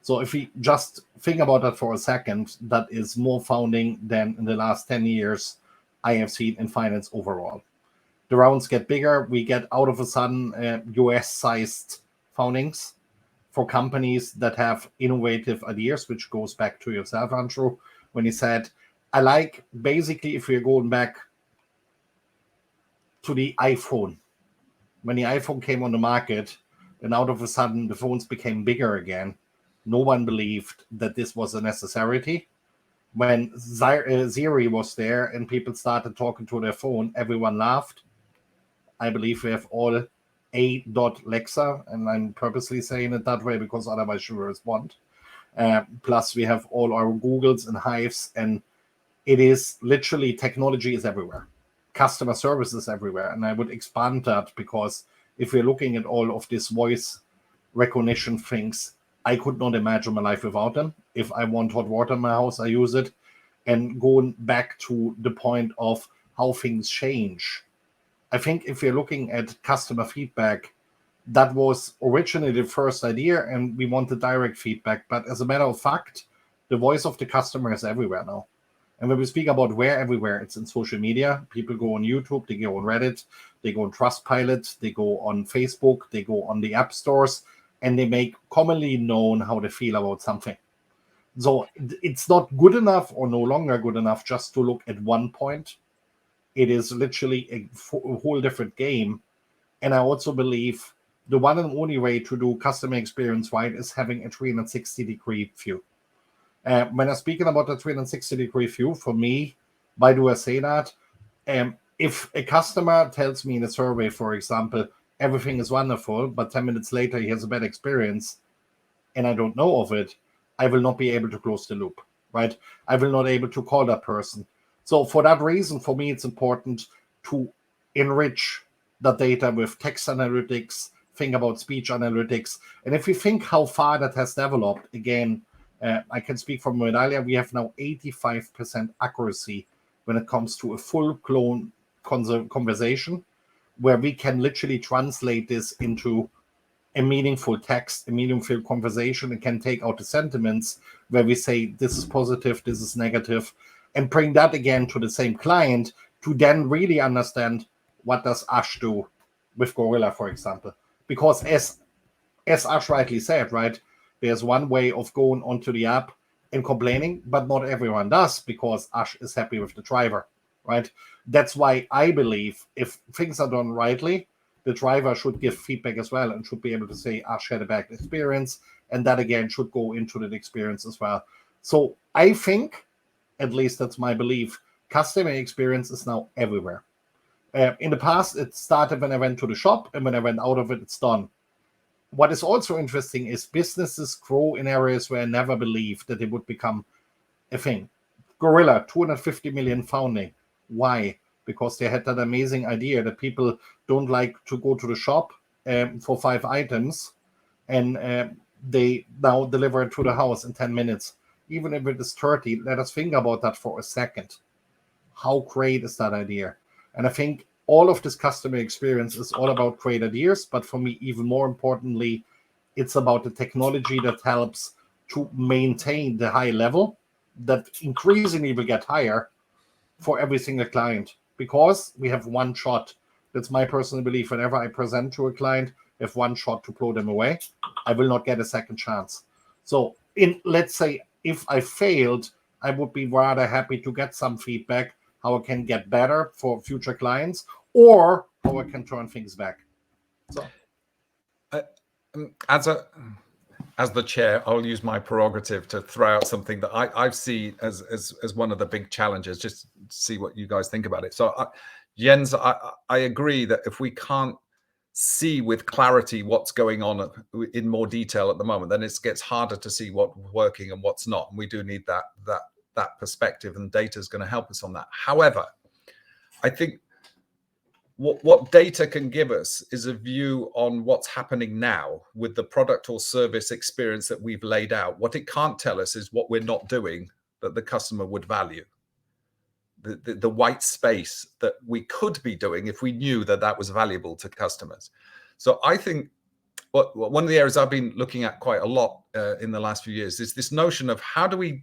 So if we just think about that for a second, that is more funding than in the last 10 years I have seen in finance overall. The rounds get bigger. We get out of a sudden US-sized fundings for companies that have innovative ideas, which goes back to yourself, Andrew, when you said, I like, basically, if we're going back to the iPhone, when the iPhone came on the market, and out of a sudden the phones became bigger again, no one believed that this was a necessity. When Siri was there and people started talking to their phone, everyone laughed. I believe we have all A.Lexa, and I'm purposely saying it that way because otherwise you will respond. Plus we have all our Googles and Hives, and it is literally, technology is everywhere. Customer service is everywhere. And I would expand that, because if we're looking at all of these voice recognition things, I could not imagine my life without them. If I want hot water in my house, I use it. And going back to the point of how things change, I think if you're looking at customer feedback, that was originally the first idea, and we wanted direct feedback. But as a matter of fact, the voice of the customer is everywhere now. And when we speak about where everywhere, it's in social media. People go on YouTube, they go on Reddit, they go on Trustpilot, they go on Facebook, they go on the app stores, and they make commonly known how they feel about something. So it's not good enough, or no longer good enough, just to look at one point. It is literally a whole different game. And I also believe the one and only way to do customer experience right is having a 360-degree view. When I'm speaking about the 360-degree view, for me, why do I say that? If a customer tells me in a survey, for example, everything is wonderful, but 10 minutes later he has a bad experience and I don't know of it, I will not be able to close the loop, right? I will not be able to call that person. So for that reason, for me, it's important to enrich the data with text analytics, think about speech analytics. And if we think how far that has developed, again, I can speak from Medallia, we have now 85% accuracy when it comes to a full-blown conversation, where we can literally translate this into a meaningful text, a meaningful conversation, and can take out the sentiments where we say, this is positive, this is negative, and bring that again to the same client to then really understand what does Ash do with Gorilla, for example. Because as Ash rightly said, right, there's one way of going onto the app and complaining, but not everyone does because Ash is happy with the driver, right? That's why I believe if things are done rightly, the driver should give feedback as well and should be able to say Ash had a bad experience, and that again should go into the experience as well. So I think, at least that's my belief, customer experience is now everywhere. In the past, it started when I went to the shop, and when I went out of it, it's done. What is also interesting is businesses grow in areas where I never believed that it would become a thing. Gorilla, 250 million founding. Why? Because they had that amazing idea that people don't like to go to the shop for 5 items, and they now deliver it to the house in 10 minutes. Even if it is 30, let us think about that for a second. How great is that idea? And I think all of this customer experience is all about great ideas, but for me, even more importantly, it's about the technology that helps to maintain the high level that increasingly will get higher for every single client, because we have one shot. That's my personal belief. Whenever I present to a client, I have one shot to blow them away. I will not get a second chance. So let's say if I failed, I would be rather happy to get some feedback, how I can get better for future clients, or how I can turn things back. So, as the chair, I'll use my prerogative to throw out something that I see as one of the big challenges, just to see what you guys think about it. So, Jens, I agree that if we can't see with clarity what's going on in more detail at the moment, then it gets harder to see what's working and what's not. And we do need that perspective, and data is going to help us on that. However, I think what data can give us is a view on what's happening now with the product or service experience that we've laid out. What it can't tell us is what we're not doing that the customer would value. The white space that we could be doing if we knew that that was valuable to customers. So I think one of the areas I've been looking at quite a lot in the last few years is this notion of how do we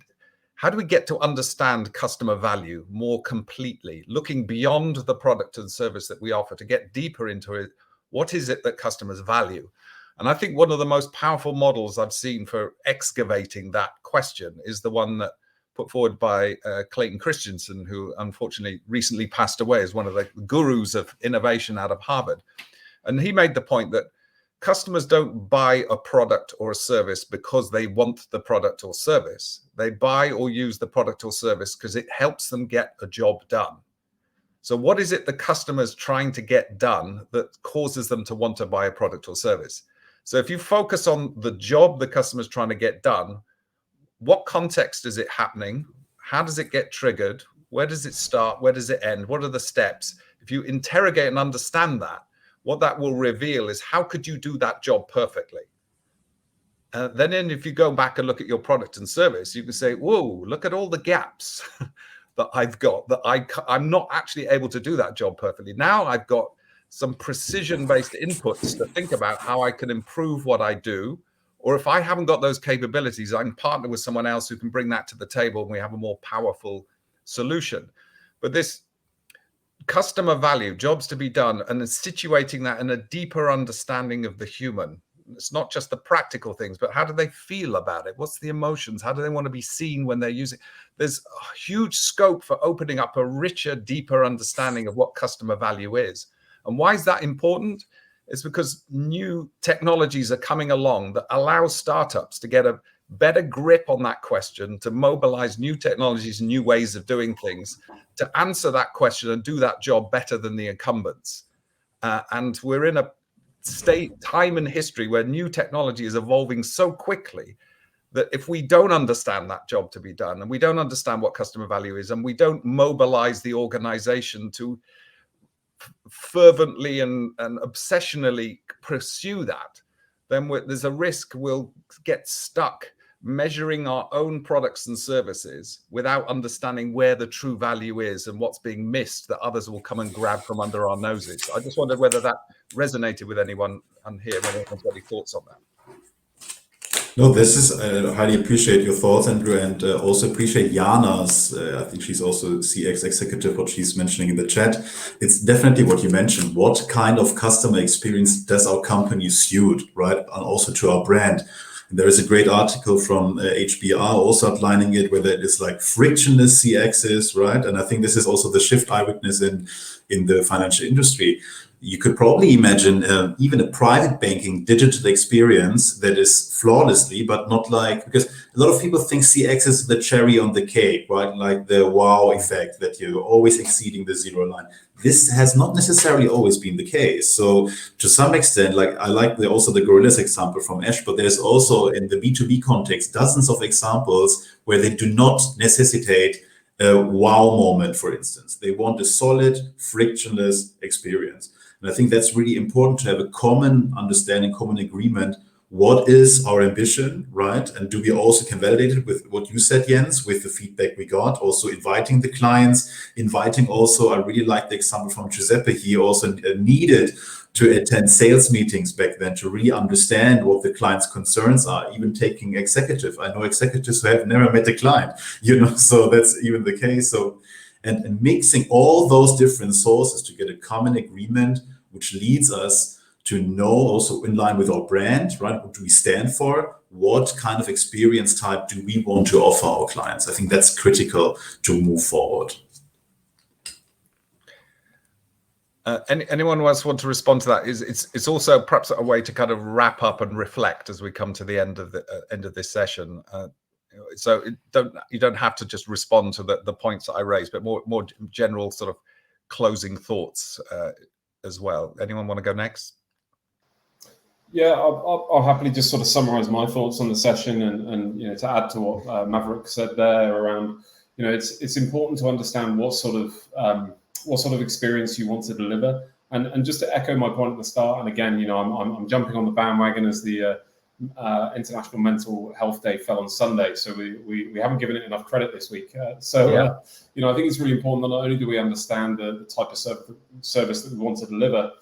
get to understand customer value more completely, looking beyond the product and service that we offer to get deeper into it. What is it that customers value? And I think one of the most powerful models I've seen for excavating that question is the one that put forward by Clayton Christensen, who unfortunately recently passed away as one of the gurus of innovation out of Harvard. And he made the point that customers don't buy a product or a service because they want the product or service. They buy or use the product or service because it helps them get a job done. So what is it the customer's trying to get done that causes them to want to buy a product or service? So if you focus on the job the customer's trying to get done, what context is it happening? How does it get triggered? Where does it start? Where does it end? What are the steps? If you interrogate and understand that, what that will reveal is how could you do that job perfectly? Then if you go back and look at your product and service, you can say, whoa, look at all the gaps that I've got, that I'm not actually able to do that job perfectly. Now I've got some precision-based inputs to think about how I can improve what I do. Or if I haven't got those capabilities, I can partner with someone else who can bring that to the table and we have a more powerful solution. But this customer value, jobs to be done, and then situating that in a deeper understanding of the human. It's not just the practical things, but how do they feel about it? What's the emotions? How do they want to be seen when they're using? There's a huge scope for opening up a richer, deeper understanding of what customer value is. And why is that important? It's because new technologies are coming along that allow startups to get a better grip on that question, to mobilize new technologies and new ways of doing things, to answer that question and do that job better than the incumbents. And we're in a time in history where new technology is evolving so quickly that if we don't understand that job to be done, and we don't understand what customer value is, and we don't mobilize the organization to fervently and obsessionally pursue that, then there's a risk we'll get stuck measuring our own products and services without understanding where the true value is and what's being missed that others will come and grab from under our noses. I just wondered whether that resonated with anyone on here, whether anyone's got any thoughts on that. No, this is, I highly appreciate your thoughts, Andrew, and also appreciate Jana's, I think she's also CX executive, what she's mentioning in the chat. It's definitely what you mentioned. What kind of customer experience does our company suit, right? And also to our brand. And there is a great article from HBR also outlining it, whether it is like frictionless CXs, right? And I think this is also the shift I witness in the financial industry. You could probably imagine even a private banking digital experience that is flawlessly, but not like, because a lot of people think CX is the cherry on the cake, right? Like the wow effect that you're always exceeding the zero line. This has not necessarily always been the case. So to some extent, like I like also the gorillas example from Ash, but there's also in the B2B context, dozens of examples where they do not necessitate a wow moment, for instance. They want a solid, frictionless experience. And I think that's really important to have a common understanding, common agreement. What is our ambition, right? And do we also can validate it with what you said, Jens, with the feedback we got, also inviting the clients, inviting also, I really like the example from Giuseppe, he also needed to attend sales meetings back then to really understand what the client's concerns are, even taking executive. I know executives who have never met a client, so that's even the case. So, and mixing all those different sources to get a common agreement, which leads us to know also in line with our brand, right? What do we stand for? What kind of experience type do we want to offer our clients? I think that's critical to move forward. Anyone else want to respond to that? It's also perhaps a way to kind of wrap up and reflect as we come to the end of this session. So you don't have to just respond to the points that I raised, but more general sort of closing thoughts as well. Anyone want to go next? Yeah, I'll happily just sort of summarize my thoughts on the session and to add to what Mavruk said there around, it's important to understand what sort of experience you want to deliver. And just to echo my point at the start, and again, I'm jumping on the bandwagon as the International Mental Health Day fell on Sunday, so we haven't given it enough credit this week. I think it's really important that not only do we understand the type of service that we want to deliver,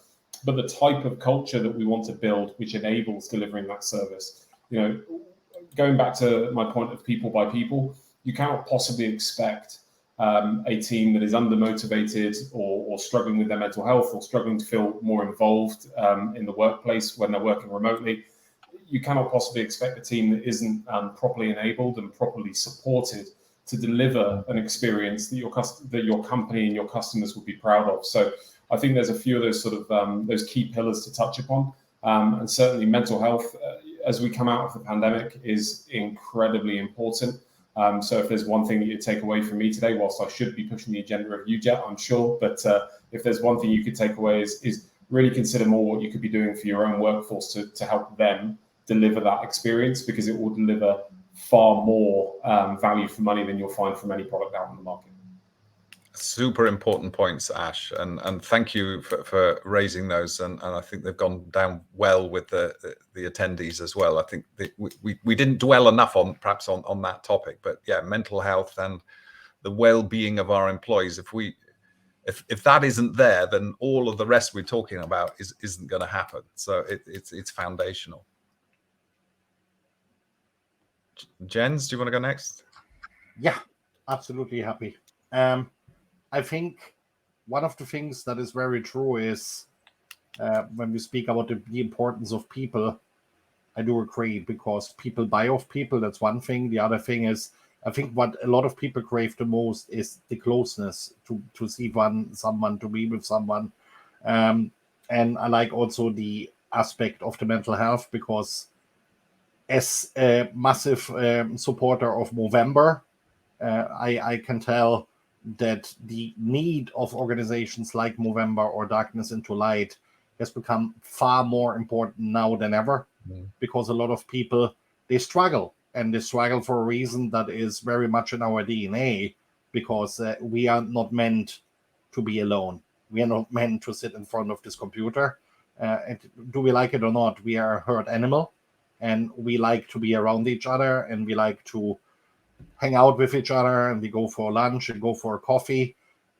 but the type of culture that we want to build, which enables delivering that service. Going back to my point of people by people, you cannot possibly expect a team that is undermotivated or struggling with their mental health or struggling to feel more involved in the workplace when they're working remotely. You cannot possibly expect a team that isn't properly enabled and properly supported to deliver an experience that your company and your customers would be proud of. So I think there's a few of those sort of those key pillars to touch upon, and certainly mental health as we come out of the pandemic is incredibly important. So if there's one thing that you take away from me today, whilst I should be pushing the agenda of UJET, I'm sure, but if there's one thing you could take away is really consider more what you could be doing for your own workforce to help them deliver that experience, because it will deliver far more value for money than you'll find from any product out in the market. Super important points, Ash, and thank you for raising those. And I think they've gone down well with the attendees as well. I think we didn't dwell enough on that topic, but yeah, mental health and the well-being of our employees. If that isn't there, then all of the rest we're talking about isn't going to happen. So it's foundational. Jens, do you want to go next? Yeah, absolutely happy. I think one of the things that is very true is when we speak about the importance of people, I do agree, because people buy off people. That's one thing. The other thing is, I think what a lot of people crave the most is the closeness to see someone, to be with someone. And I like also the aspect of the mental health, because as a massive supporter of Movember, I can tell that the need of organizations like Movember or Darkness into Light has become far more important now than ever, because a lot of people, they struggle, and they struggle for a reason that is very much in our DNA, because we are not meant to be alone. We are not meant to sit in front of this computer. And do we like it or not, we are a herd animal, and we like to be around each other, and we like to hang out with each other, and we go for lunch and go for a coffee,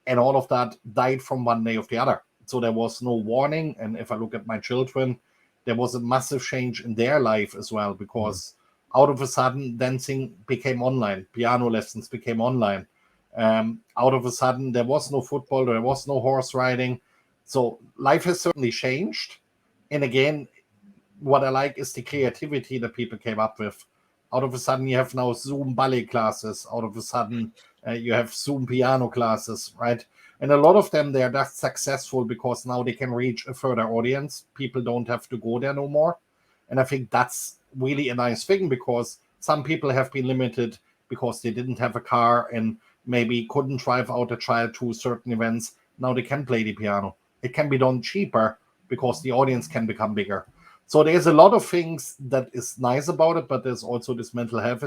and all of that died from one day of the other. So there was no warning. And if I look at my children, there was a massive change in their life as well, because out of a sudden dancing became online, piano lessons became online. Out of a sudden there was no football, there was no horse riding. So life has certainly changed. And again, what I like is the creativity that people came up with. Out of a sudden you have now Zoom ballet classes. Out of a sudden you have Zoom piano classes, right? And a lot of them, they are just successful because now they can reach a further audience. People don't have to go there no more. And I think that's really a nice thing, because some people have been limited because they didn't have a car and maybe couldn't drive out a child to certain events. Now they can play the piano. It can be done cheaper because the audience can become bigger. So there's a lot of things that is nice about it, but there's also this mental health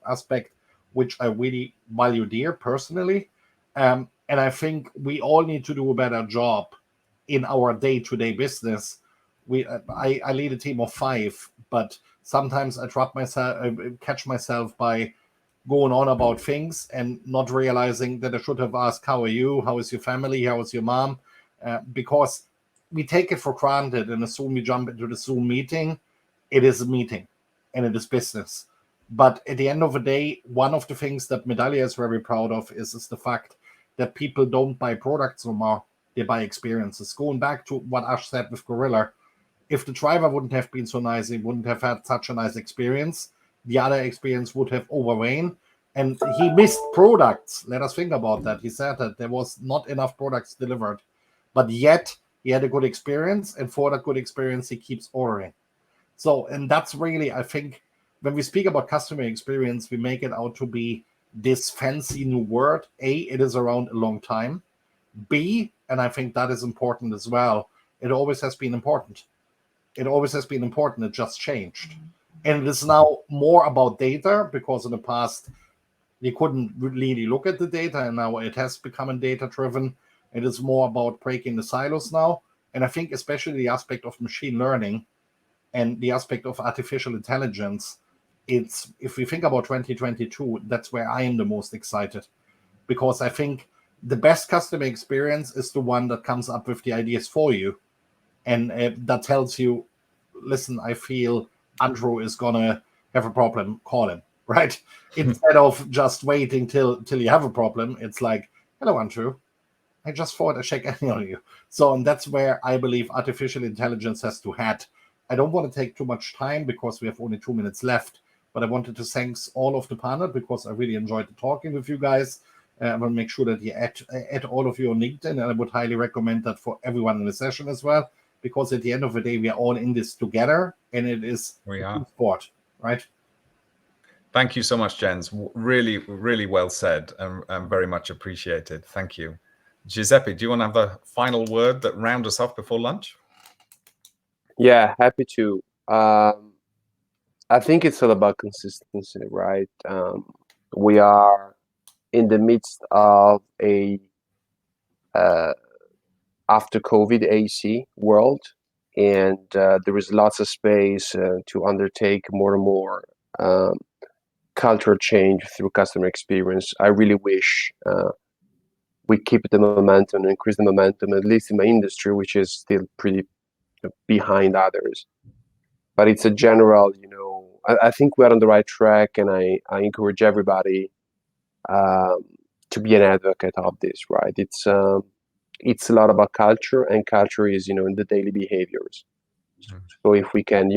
aspect, which I really value dear personally. And I think we all need to do a better job in our day-to-day business. I lead a team of 5, but sometimes I catch myself by going on about things and not realizing that I should have asked, how are you? How is your family? How is your mom? Because we take it for granted and assume we jump into the Zoom meeting. It is a meeting and it is business. But at the end of the day, one of the things that Medallia is very proud of is the fact that people don't buy products no more, they buy experiences. Going back to what Ash said with Gorilla, if the driver wouldn't have been so nice, he wouldn't have had such a nice experience, the other experience would have overweighted, and he missed products. Let us think about that. He said that there was not enough products delivered, but yet he had a good experience, and for that good experience, he keeps ordering. So, and that's really, I think, when we speak about customer experience, we make it out to be this fancy new word. A, it is around a long time. B, and I think that is important as well, it always has been important. It always has been important. It just changed. And it is now more about data, because in the past, you couldn't really look at the data, and now it has become data-driven. It is more about breaking the silos now. And I think especially the aspect of machine learning and the aspect of artificial intelligence, it's, if we think about 2022, that's where I am the most excited, because I think the best customer experience is the one that comes up with the ideas for you, and that tells you, listen, I feel Andrew is gonna have a problem, call him, right? Instead of just waiting till you have a problem. It's like, hello Andrew, I just thought I'd check in on you. So, and that's where I believe artificial intelligence has to head. I don't want to take too much time because we have only 2 minutes left, but I wanted to thank all of the panel because I really enjoyed talking with you guys. I will make sure that you add all of you on LinkedIn, and I would highly recommend that for everyone in the session as well, because at the end of the day, we are all in this together, and it is a sport, right? Thank you so much, Jens. Really, really well said, and very much appreciated. Thank you. Giuseppe, do you want to have the final word that round us off before lunch? Yeah, happy to. I think it's all about consistency, right? We are in the midst of a after COVID AC world, and there is lots of space to undertake more and more cultural change through customer experience. I really wish we keep the momentum and increase the momentum, at least in my industry, which is still pretty behind others. But it's a general, I think we're on the right track, and I encourage everybody to be an advocate of this, right? It's a lot about culture, and culture is, in the daily behaviors. So if we can,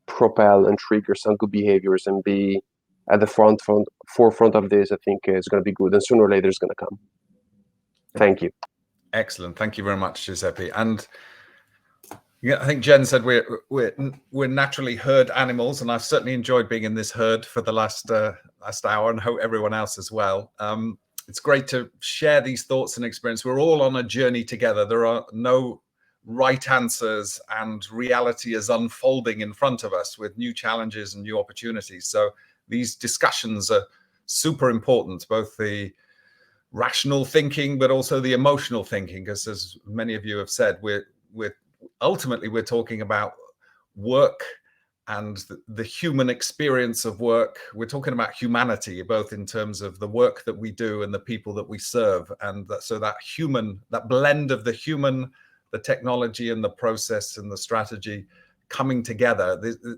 propel and trigger some good behaviors and be at the forefront of this, I think it's going to be good, and sooner or later it's going to come. Thank you. Excellent. Thank you very much, Giuseppe. And Yeah, I think Jen said we're naturally herd animals, and I've certainly enjoyed being in this herd for the last hour, and hope everyone else as well. It's great to share these thoughts and experience. We're all on a journey together. There are no right answers, and reality is unfolding in front of us with new challenges and new opportunities. So these discussions are super important, both the rational thinking, but also the emotional thinking, because as many of you have said, we're ultimately we're talking about work and the human experience of work. We're talking about humanity, both in terms of the work that we do and the people that we serve. And so that blend of the human, the technology and the process and the strategy coming together,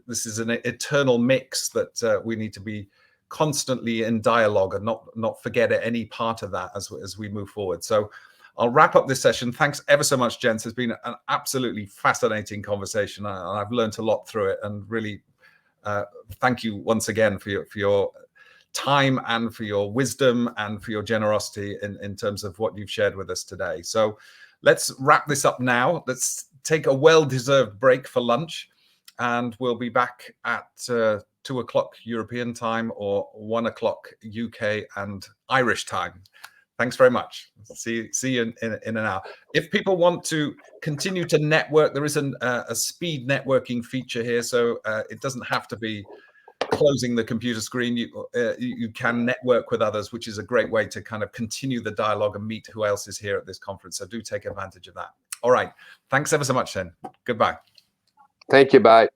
this is an eternal mix that we need to be constantly in dialogue and not forget any part of that as we move forward. So I'll wrap up this session. Thanks ever so much, gents. It's been an absolutely fascinating conversation, and I've learned a lot through it. And really, thank you once again for your time and for your wisdom and for your generosity in terms of what you've shared with us today. So let's wrap this up now. Let's take a well-deserved break for lunch, and we'll be back at 2 o'clock European time or 1 o'clock UK and Irish time. Thanks very much. See you in an hour. If people want to continue to network, there is a speed networking feature here, so it doesn't have to be closing the computer screen. You can network with others, which is a great way to kind of continue the dialogue and meet who else is here at this conference. So do take advantage of that. All right. Thanks ever so much, then. Goodbye. Thank you. Bye.